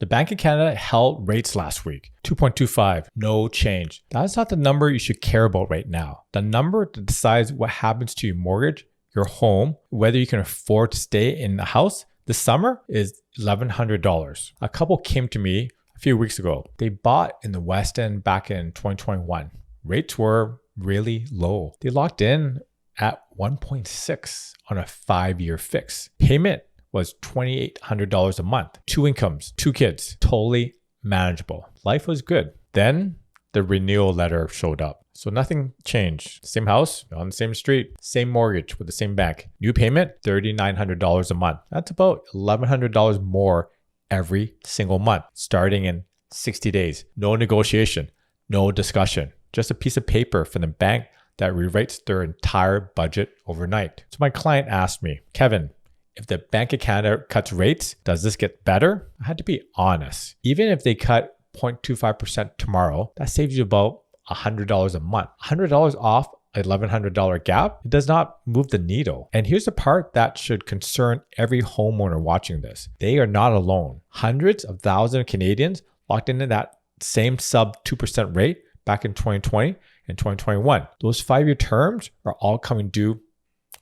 The Bank of Canada held rates last week, 2.25, no change. That's not the number you should care about right now. The number that decides what happens to your mortgage, your home, whether you can afford to stay in the house this summer is $1,100. A couple came to me a few weeks ago. They bought in the West End back in 2021. Rates were really low. They locked in at 1.6 on a 5-year fix. Payment was $2,800 a month. 2 incomes, 2 kids, totally manageable. Life was good. Then the renewal letter showed up. So nothing changed. Same house, on the same street, same mortgage with the same bank. New payment, $3,900 a month. That's about $1,100 more every single month, starting in 60 days. No negotiation, no discussion. Just a piece of paper from the bank that rewrites their entire budget overnight. So my client asked me, Kevin, if the Bank of Canada cuts rates, does this get better? I had to be honest. Even if they cut 0.25% tomorrow, that saves you about $100 a month. $100 off a $1,100 gap, it does not move the needle. And here's the part that should concern every homeowner watching this. They are not alone. Hundreds of thousands of Canadians locked into that same sub 2% rate back in 2020 and 2021. Those 5-year terms are all coming due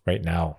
right now.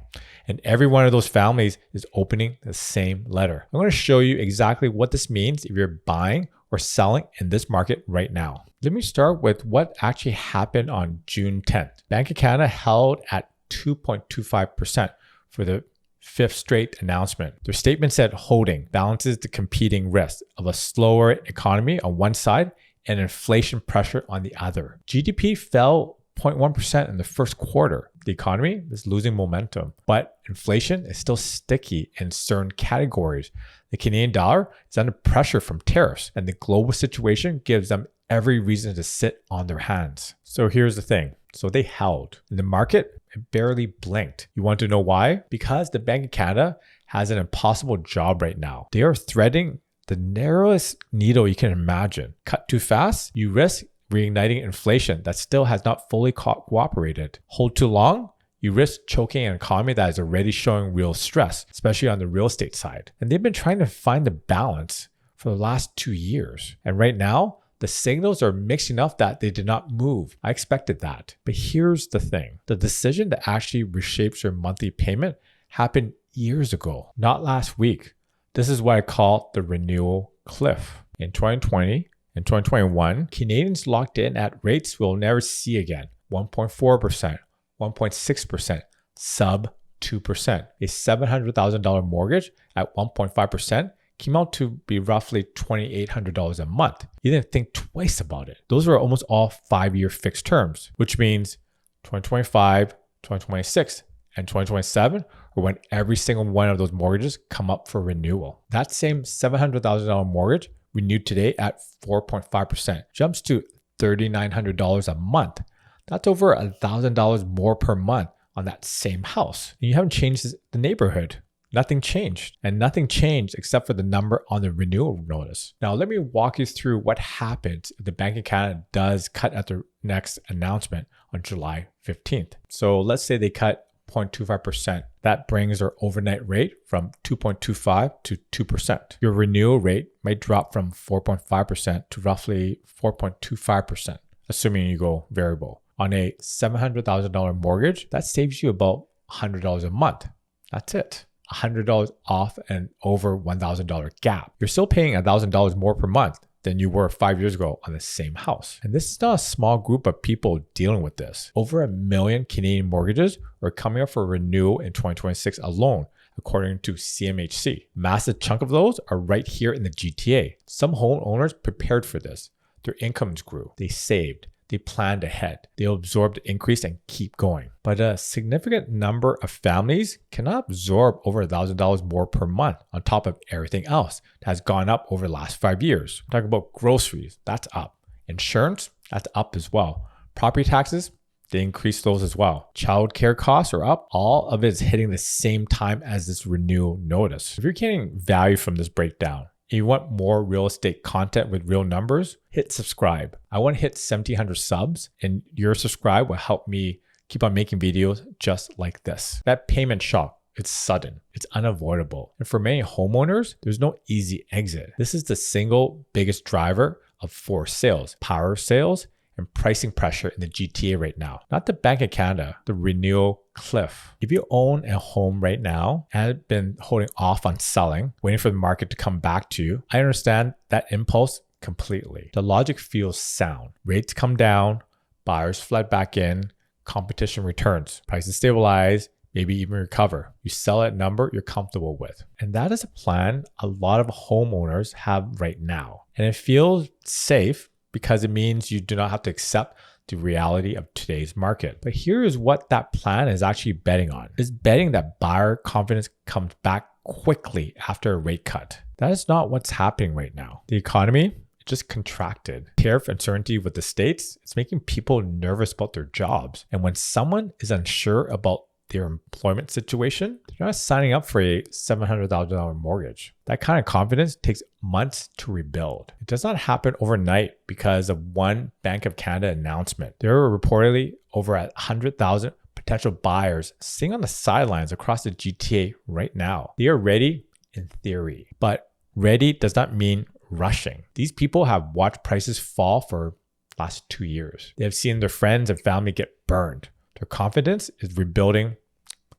And every one of those families is opening the same letter. I'm going to show you exactly what this means if you're buying or selling in this market right now. Let me start with what actually happened on June 10th. Bank of Canada held at 2.25% for the 5th straight announcement. Their statement said holding balances the competing risks of a slower economy on one side and inflation pressure on the other. GDP fell 0.1% in the first quarter. The economy is losing momentum, but inflation is still sticky in certain categories. The Canadian dollar is under pressure from tariffs, and the global situation gives them every reason to sit on their hands. So here's the thing. So they held. In the market, it barely blinked. You want to know why? Because the Bank of Canada has an impossible job right now. They are threading the narrowest needle you can imagine. Cut too fast, you risk reigniting inflation that still has not fully cooperated. Hold too long, you risk choking an economy that is already showing real stress, especially on the real estate side. And they've been trying to find the balance for the last 2 years. And right now, the signals are mixed enough that they did not move. I expected that. But here's the thing. The decision that actually reshapes your monthly payment happened years ago, not last week. This is what I call the renewal cliff. In 2020, in 2021, Canadians locked in at rates we'll never see again. 1.4%, 1.6%, sub 2%. A $700,000 mortgage at 1.5% came out to be roughly $2,800 a month. You didn't think twice about it. Those were almost all 5-year fixed terms, which means 2025, 2026, and 2027 are when every single one of those mortgages come up for renewal. That same $700,000 mortgage renewed today at 4.5% jumps to $3,900 a month. That's over $1,000 more per month on that same house. And you haven't changed the neighborhood. Nothing changed. And nothing changed except for the number on the renewal notice. Now, let me walk you through what happens if the Bank of Canada does cut at the next announcement on July 15th. So let's say they cut 0.25%. That brings our overnight rate from 2.25 to 2%. Your renewal rate might drop from 4.5% to roughly 4.25%, assuming you go variable. On a $700,000 mortgage, that saves you about $100 a month. That's it. $100 off and over $1,000 gap. You're still paying $1,000 more per month than you were 5 years ago on the same house. And this is not a small group of people dealing with this. Over 1 million Canadian mortgages are coming up for renewal in 2026 alone, according to CMHC. Massive chunk of those are right here in the GTA. Some homeowners prepared for this. Their incomes grew. They saved. They planned ahead. They absorbed the increase and keep going. But a significant number of families cannot absorb over $1,000 more per month on top of everything else that has gone up over the last 5 years. I'm talking about groceries, that's up. Insurance, that's up as well. Property taxes, they increased those as well. Childcare costs are up. All of it is hitting the same time as this renewal notice. If you're getting value from this breakdown, if you want more real estate content with real numbers, hit subscribe. I want to hit 1,700 subs, and your subscribe will help me keep on making videos just like this. That payment shock It's sudden. It's unavoidable. And for many homeowners, there's no easy exit. This is the single biggest driver of forced sales, power sales, and pricing pressure in the GTA right now. Not the Bank of Canada, the renewal cliff. If you own a home right now and have been holding off on selling, waiting for the market to come back to you, I understand that impulse completely. The logic feels sound. Rates come down, buyers flood back in, competition returns, prices stabilize, maybe even recover. You sell at a number you're comfortable with. And that is a plan a lot of homeowners have right now. And it feels safe because it means you do not have to accept the reality of today's market. But here is what that plan is actually betting on. It's betting that buyer confidence comes back quickly after a rate cut. That is not what's happening right now. The economy just contracted. Tariff uncertainty with the states, it's making people nervous about their jobs. And when someone is unsure about their employment situation, they're not signing up for a $700,000 mortgage. That kind of confidence takes months to rebuild. It does not happen overnight because of one Bank of Canada announcement. There are reportedly over 100,000 potential buyers sitting on the sidelines across the GTA right now. They are ready in theory, but ready does not mean rushing. These people have watched prices fall for the last 2 years. They have seen their friends and family get burned. Their confidence is rebuilding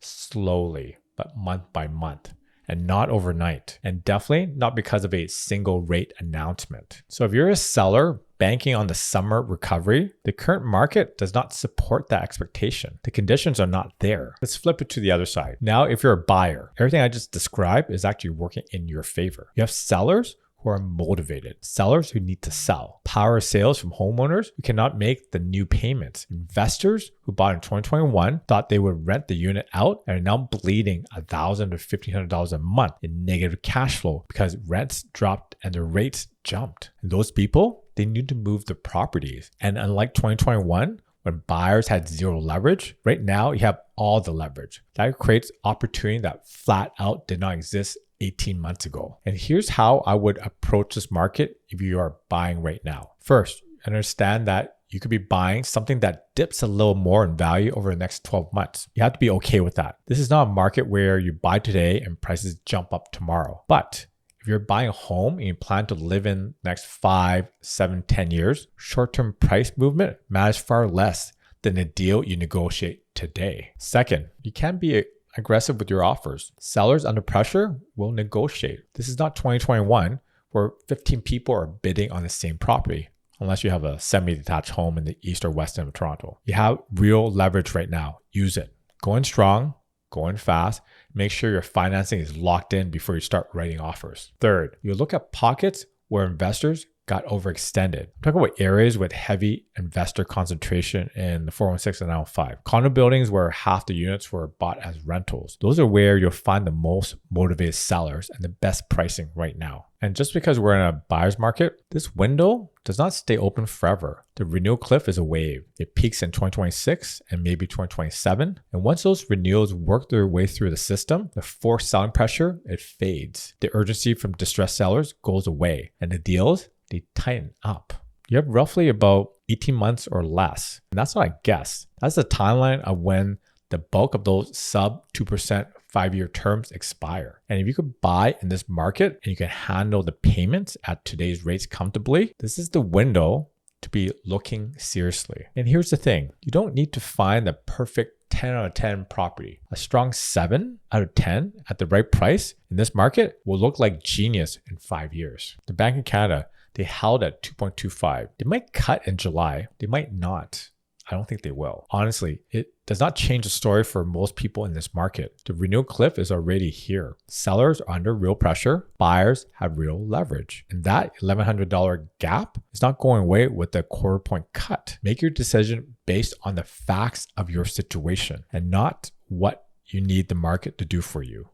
slowly, but month by month, and not overnight, and definitely not because of a single rate announcement. So if you're a seller banking on the summer recovery, the current market does not support that expectation. The conditions are not there. Let's flip it to the other side. Now, if you're a buyer, everything I just described is actually working in your favor. You have sellers who are motivated, sellers who need to sell, power sales from homeowners who cannot make the new payments, investors who bought in 2021 thought they would rent the unit out and are now bleeding $1,000 to $1,500 a month in negative cash flow because rents dropped and the rates jumped. And those people, they need to move the properties. And unlike 2021, when buyers had zero leverage, right now you have all the leverage. That creates opportunity that flat out did not exist 18 months ago. And here's how I would approach this market if you are buying right now. First, understand that you could be buying something that dips a little more in value over the next 12 months. You have to be okay with that. This is not a market where you buy today and prices jump up tomorrow. But if you're buying a home and you plan to live in the next 5, 7, 10 years, short-term price movement matters far less than the deal you negotiate today. Second, you can be aggressive with your offers. Sellers under pressure will negotiate. This is not 2021 where 15 people are bidding on the same property, unless you have a semi-detached home in the east or west end of Toronto. You have real leverage right now. Use it. Go in strong, go in fast. Make sure your financing is locked in before you start writing offers. Third, you look at pockets where investors got overextended. I'm talking about areas with heavy investor concentration in the 416 and 905. Condo buildings where half the units were bought as rentals. Those are where you'll find the most motivated sellers and the best pricing right now. And just because we're in a buyer's market, this window does not stay open forever. The renewal cliff is a wave. It peaks in 2026 and maybe 2027. And once those renewals work their way through the system, the forced selling pressure, it fades. The urgency from distressed sellers goes away. And the deals, they tighten up. You have roughly about 18 months or less. And that's not a guess. That's the timeline of when the bulk of those sub 2% 5-year terms expire. And if you could buy in this market and you can handle the payments at today's rates comfortably, this is the window to be looking seriously. And here's the thing, you don't need to find the perfect 10 out of 10 property. A strong 7 out of 10 at the right price in this market will look like genius in 5 years. The Bank of Canada, they held at 2.25. They might cut in July. They might not. I don't think they will. Honestly, it does not change the story for most people in this market. The renewal cliff is already here. Sellers are under real pressure. Buyers have real leverage. And that $1,100 gap is not going away with a quarter point cut. Make your decision based on the facts of your situation and not what you need the market to do for you.